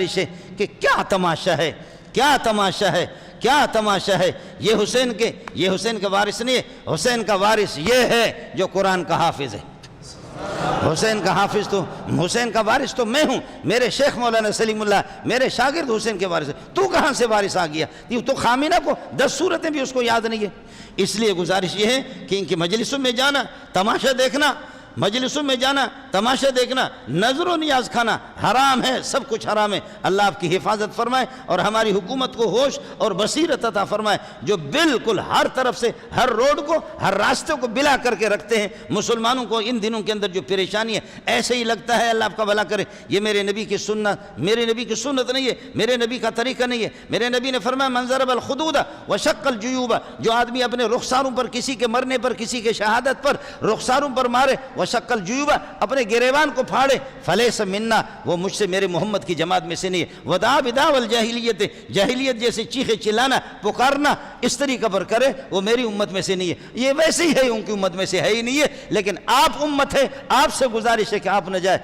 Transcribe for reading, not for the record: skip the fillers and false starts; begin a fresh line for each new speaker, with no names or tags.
ہے کہ کیا تماشا ہے، کیا تماشا ہے، کیا تماشا ہے۔ یہ حسین کے وارث نہیں ہے، حسین کا وارث یہ ہے جو قرآن کا حافظ ہے۔ حسین کا وارث تو میں ہوں، میرے شیخ مولانا سلیم اللہ میرے شاگرد حسین کے وارث ہے۔ تو کہاں سے وارث آ گیا؟ تو خامنہ کو 10 صورتیں بھی اس کو یاد نہیں ہے۔ اس لیے گزارش یہ ہے کہ ان کی مجلسوں میں جانا، تماشا دیکھنا، مجلسوں میں جانا، تماشا دیکھنا، نظر و نیاز کھانا حرام ہے، سب کچھ حرام ہے۔ اللہ آپ کی حفاظت فرمائے اور ہماری حکومت کو ہوش اور بصیرت عطا فرمائے، جو بالکل ہر طرف سے ہر روڈ کو، ہر راستے کو بلا کر کے رکھتے ہیں۔ مسلمانوں کو ان دنوں کے اندر جو پریشانی ہے، ایسے ہی لگتا ہے اللہ آپ کا بھلا کرے یہ میرے نبی کی سنت نہیں ہے، میرے نبی کا طریقہ نہیں ہے۔ میرے نبی نے فرمایا من ضرب الخدود وشق الجیوب، جو آدمی اپنے رخساروں پر، کسی کے مرنے پر، کسی کے شہادت پر رخساروں پر مارے، وشق الجیوب اپنے گریبان کو پھاڑے، فلیس منا، وہ مجھ سے، میرے محمد کی جماعت میں سے نہیں ہے۔ ودعا بدعوى الجاہلیت، جاہلیت جیسے چیخے چلانا، پکارنا اس طریقہ پر کرے، وہ میری امت میں سے نہیں ہے۔ یہ ویسے ہی ہے، ان کی امت میں سے ہے ہی نہیں ہے، لیکن آپ امت ہے، آپ سے گزارش ہے کہ آپ نہ جائے۔